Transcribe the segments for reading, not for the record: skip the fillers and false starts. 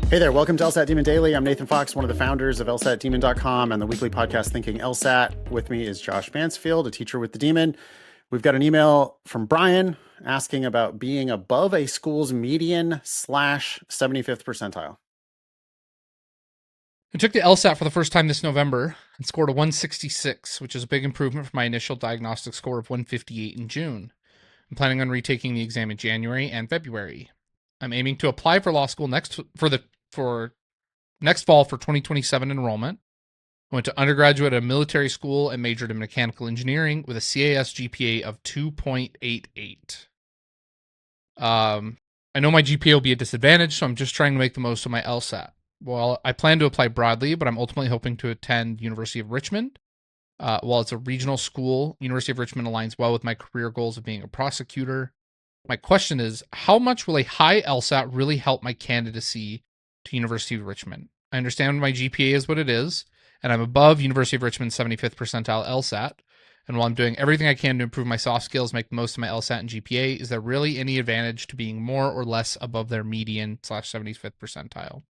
Hey there, welcome to LSAT Demon Daily. I'm Nathan Fox, one of the founders of lsatdemon.com and the weekly podcast Thinking LSAT. With me is Josh Mansfield, a teacher with the Demon. We've got an email from Brian asking about being above a school's median / 75th percentile. I took the LSAT for the first time this November and scored a 166, which is a big improvement from my initial diagnostic score of 158 in June. I'm planning on retaking the exam in January and February. I'm aiming to apply for law school next fall for 2027 enrollment. I went to undergraduate at a military school and majored in mechanical engineering with a CAS GPA of 2.88. I know my GPA will be a disadvantage, so I'm just trying to make the most of my LSAT. Well, I plan to apply broadly, but I'm ultimately hoping to attend University of Richmond. While it's a regional school, University of Richmond aligns well with my career goals of being a prosecutor. My question is, how much will a high LSAT really help my candidacy to University of Richmond? I understand my GPA is what it is, and I'm above University of Richmond's 75th percentile LSAT. And while I'm doing everything I can to improve my soft skills, make the most of my LSAT and GPA, is there really any advantage to being more or less above their median / 75th percentile?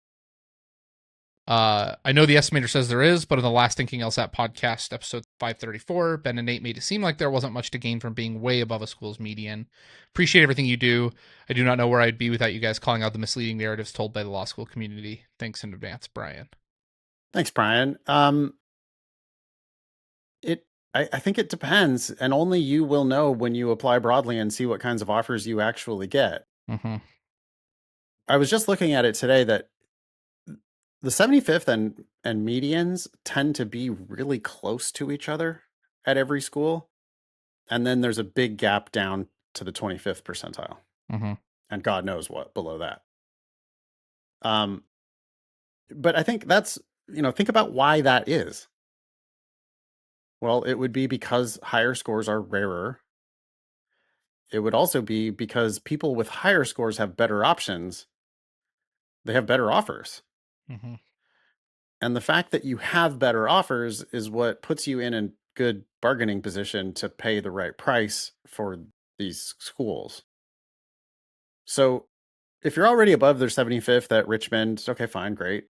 I know the Estimator says there is, but in the last Thinking LSAT podcast, episode 534, Ben and Nate made it seem like there wasn't much to gain from being way above a school's median. Appreciate everything you do. I do not know where I'd be without you guys calling out the misleading narratives told by the law school community. Thanks in advance, Brian. Thanks, Brian. I think it depends, and only you will know when you apply broadly and see what kinds of offers you actually get. Mm-hmm. I was just looking at it today that the 75th and medians tend to be really close to each other at every school. And then there's a big gap down to the 25th percentile. Mm-hmm. And God knows what below that. But I think that's, think about why that is. Well, it would be because higher scores are rarer. It would also be because people with higher scores have better options. They have better offers. Mm-hmm. And the fact that you have better offers is what puts you in a good bargaining position to pay the right price for these schools. So if you're already above their 75th at Richmond, okay, fine, great.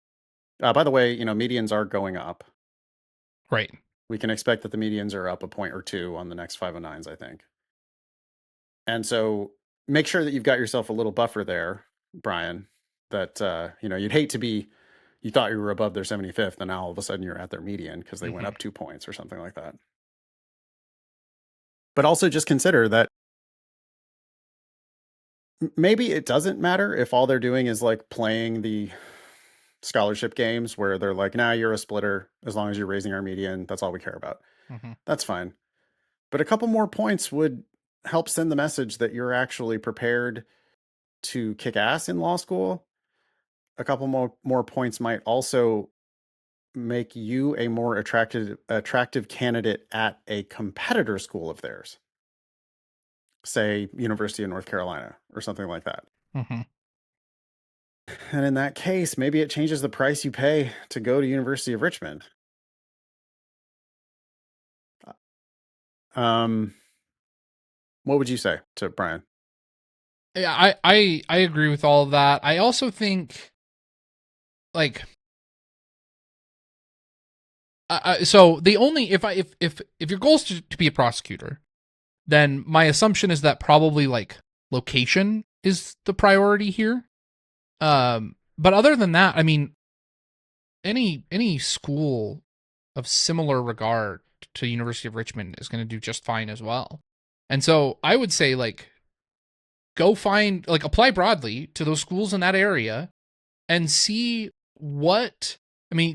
By the way, medians are going up. Right. We can expect that the medians are up a point or two on the next 509s, I think. And so make sure that you've got yourself a little buffer there, Brian, that, you'd hate to be, you thought you were above their 75th, and now all of a sudden you're at their median because they went up 2 points or something like that. But also just consider that maybe it doesn't matter if all they're doing is like playing the scholarship games where they're like, nah, you're a splitter. As long as you're raising our median, that's all we care about. Mm-hmm. That's fine. But a couple more points would help send the message that you're actually prepared to kick ass in law school. A couple more points might also make you a more attractive candidate at a competitor school of theirs, say University of North Carolina or something like that. Mm-hmm. And in that case, maybe it changes the price you pay to go to University of Richmond. What would you say to Brian? Yeah, I agree with all of that. I also think, so the only if your goal is to be a prosecutor, then my assumption is that probably location is the priority here. But other than that, I mean, any school of similar regard to University of Richmond is going to do just fine as well. And so I would say go find, apply broadly to those schools in that area and see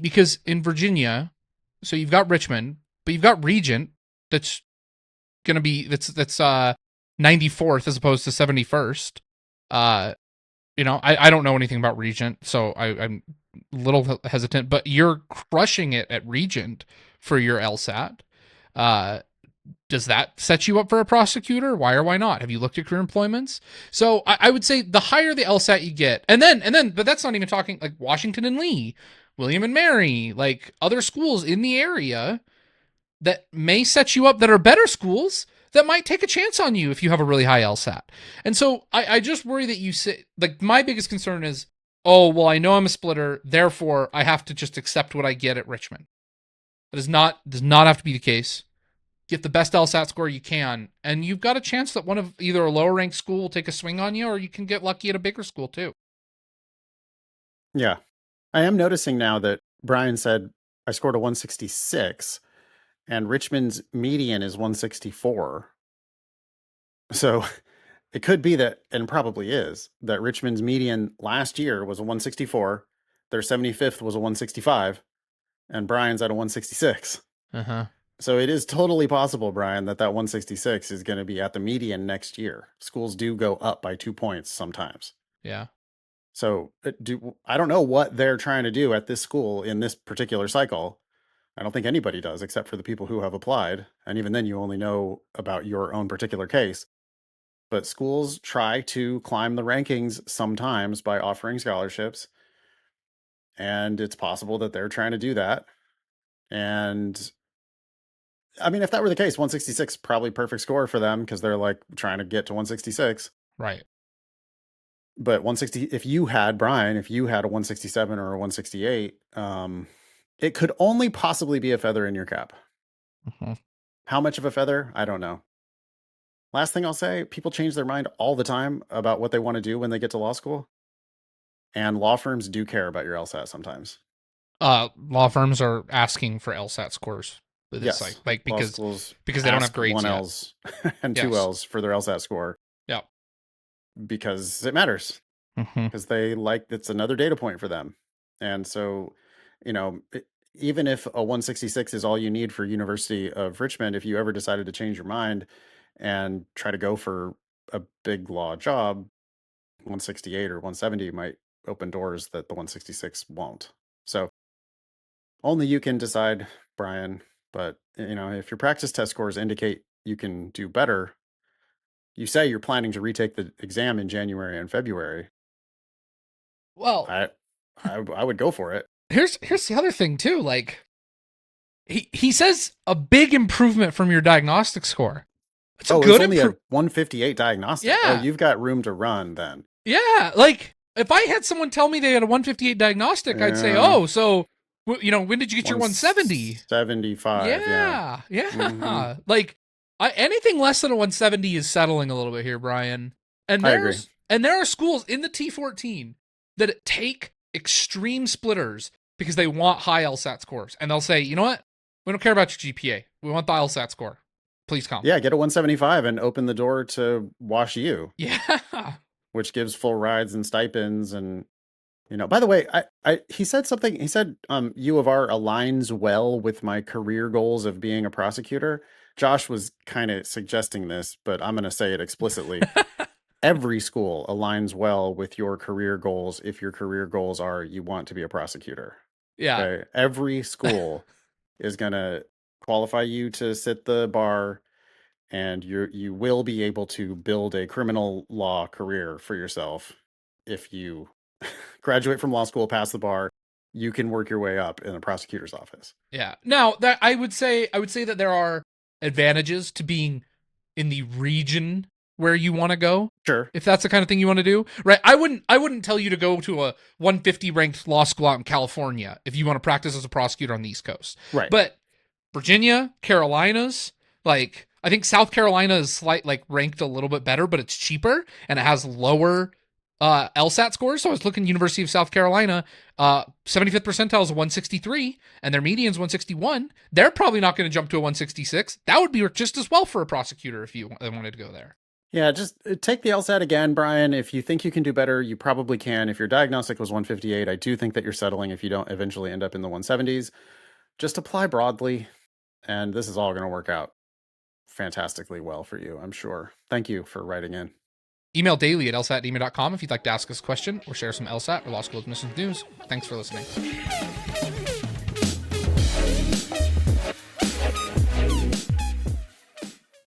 because in Virginia, so you've got Richmond, but you've got Regent that's going to be, that's 94th as opposed to 71st. I don't know anything about Regent, so I'm a little hesitant, but you're crushing it at Regent for your LSAT. Does that set you up for a prosecutor? Why or why not? Have you looked at career employments? So I would say the higher the LSAT you get, and then, but that's not even talking like Washington and Lee, William and Mary, like other schools in the area that may set you up that are better schools that might take a chance on you if you have a really high LSAT. And so I just worry that you say, my biggest concern is, oh, well, I know I'm a splitter, therefore I have to just accept what I get at Richmond. That does not have to be the case. Get the best LSAT score you can, and you've got a chance that one of either a lower ranked school will take a swing on you, or you can get lucky at a bigger school too. Yeah. I am noticing now that Brian said I scored a 166 and Richmond's median is 164. So it could be that, and probably is, that Richmond's median last year was a 164, their 75th was a 165, and Brian's at a 166. Uh-huh. So it is totally possible, Brian, that 166 is going to be at the median next year. Schools do go up by 2 points sometimes. Yeah. So I don't know what they're trying to do at this school in this particular cycle. I don't think anybody does except for the people who have applied. And even then, you only know about your own particular case. But schools try to climb the rankings sometimes by offering scholarships. And it's possible that they're trying to do that. And I mean, if that were the case, 166 probably perfect score for them because they're like trying to get to 166. Right. But 160, if you had, Brian, if you had a 167 or a 168, it could only possibly be a feather in your cap. Mm-hmm. How much of a feather? I don't know. Last thing I'll say, people change their mind all the time about what they want to do when they get to law school. And law firms do care about your LSAT sometimes. Law firms are asking for LSAT scores. Yes. Like because they don't have grades 1 yet. L's and 2 L's for their LSAT score. Yeah. Because it matters. Because they it's another data point for them. And so, even if a 166 is all you need for University of Richmond, if you ever decided to change your mind and try to go for a big law job, 168 or 170 might open doors that the 166 won't. So only you can decide, Brian. But, if your practice test scores indicate you can do better, you say you're planning to retake the exam in January and February. Well, I would go for it. Here's the other thing too. Like he says a big improvement from your diagnostic score. It's only a 158 diagnostic. Yeah. Oh, you've got room to run then. Yeah. Like if I had someone tell me they had a 158 diagnostic, I'd say, oh, so when did you get your 170? 75. Yeah. Mm-hmm. Like anything less than a 170 is settling a little bit here, Brian. And I agree. And there are schools in the T14 that take extreme splitters because they want high LSAT scores. And they'll say, you know what? We don't care about your GPA. We want the LSAT score. Please come. Yeah, get a 175 and open the door to Wash U. Yeah. Which gives full rides and stipends. And, by the way, he said something. He said U of R aligns well with my career goals of being a prosecutor. Josh was kind of suggesting this, but I'm going to say it explicitly. Every school aligns well with your career goals if your career goals are you want to be a prosecutor. Yeah. Okay? Every school is going to qualify you to sit the bar, and you will be able to build a criminal law career for yourself. If you graduate from law school, pass the bar, you can work your way up in a prosecutor's office. Yeah. Now, that I would say that there are advantages to being in the region where you want to go. Sure. If that's the kind of thing you want to do. Right. I wouldn't tell you to go to a 150 ranked law school out in California if you want to practice as a prosecutor on the East Coast. Right. But Virginia, Carolinas, like I think South Carolina is ranked a little bit better, but it's cheaper and it has lower LSAT scores. So I was looking at University of South Carolina, 75th percentile is a 163 and their median is 161. They're probably not going to jump to a 166. That would be just as well for a prosecutor if you wanted to go there. Yeah, just take the LSAT again, Brian. If you think you can do better, you probably can. If your diagnostic was 158, I do think that you're settling if you don't eventually end up in the 170s. Just apply broadly, and this is all going to work out fantastically well for you, I'm sure. Thank you for writing in. Email daily at lsatdemon.com if you'd like to ask us a question or share some LSAT or law school admissions news. Thanks for listening.